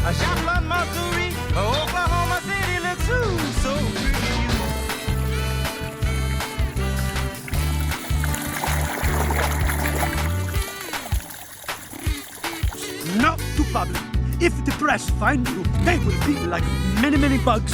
A Chaplin, Missouri, Oklahoma City looks so pretty. Not to problem. If the press find you, they will be like many, many bugs.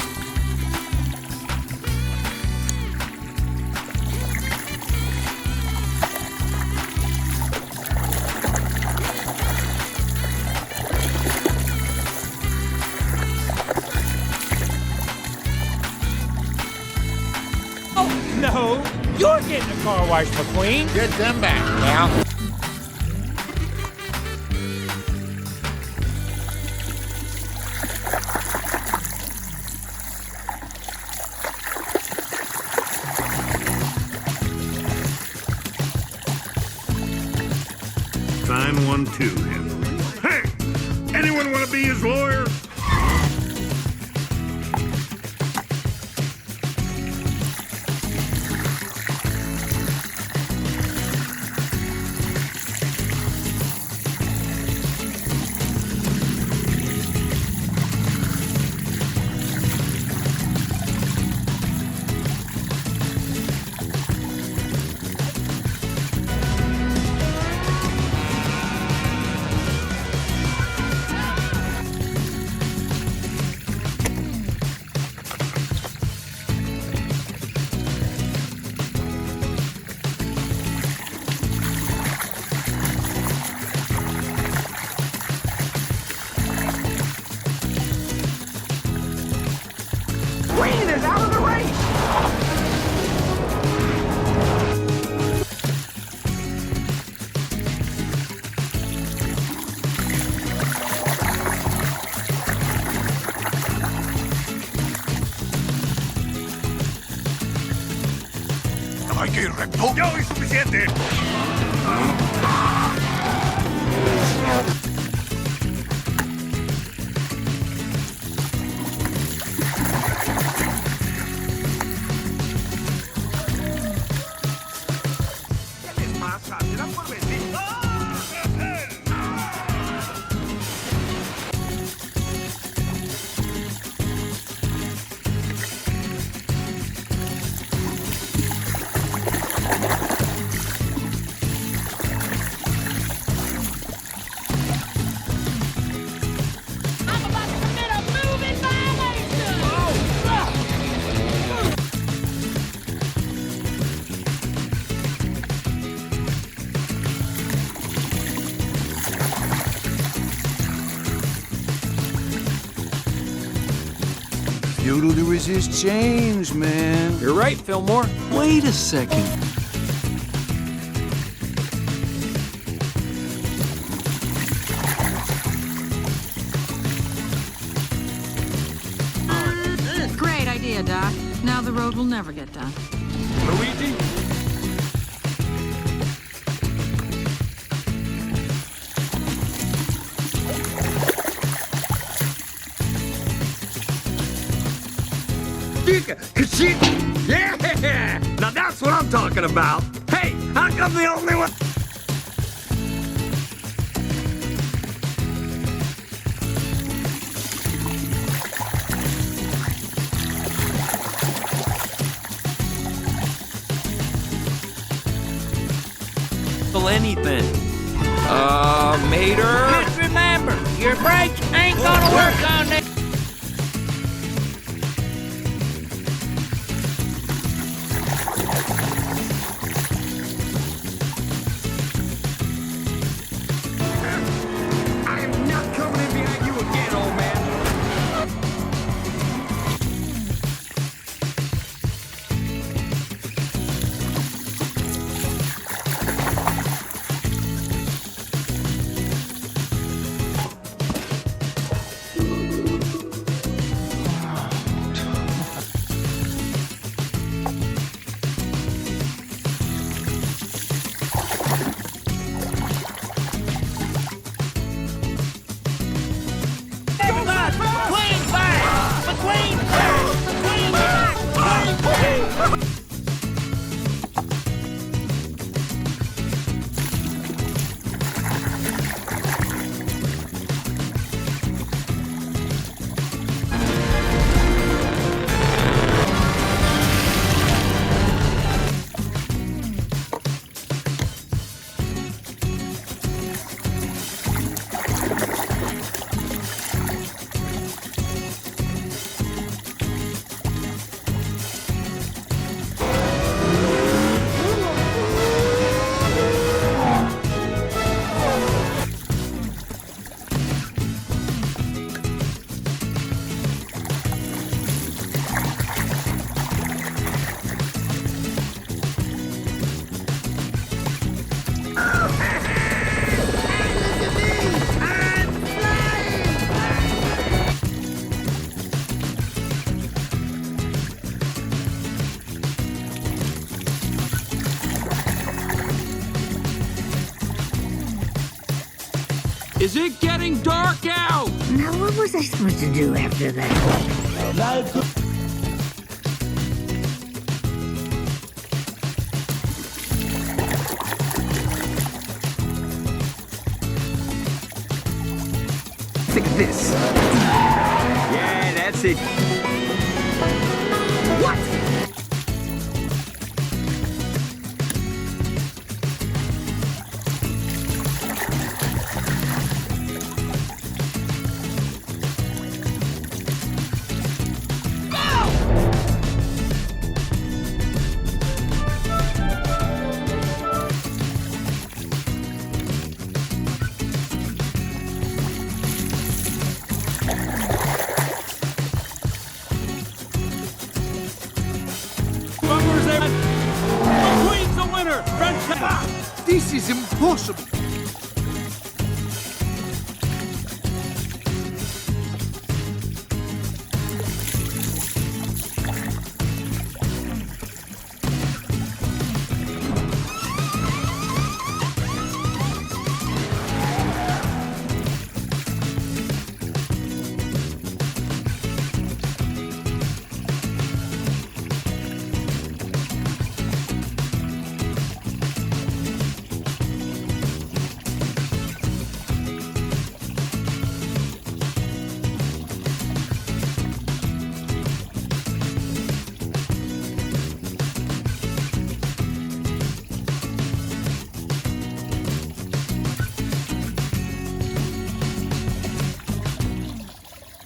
No, you're getting a car wash, McQueen. Get them back now. Sign one too, Henry. Hey! Anyone want to be his lawyer? Green is out of the race. Hay que ir recto. ¡Ya hoy suficiente! ¿Qué les pasa? ¿Se dan por vencidos? I'm about to commit a moving violation! Futile to resist change, man. You're right, Fillmore. Wait a second. Great idea, Doc. Now the road will never get done. Luigi? Yeah! Now that's what I'm talking about. Hey, how come the only one? Anything. Mater? Just remember, your brakes ain't gonna work on this. I am not coming in behind you again, old man. Is it getting dark out? Now, what was I supposed to do after that? Think of this. Yeah, that's it. What? The Queen's the winner! This is impossible.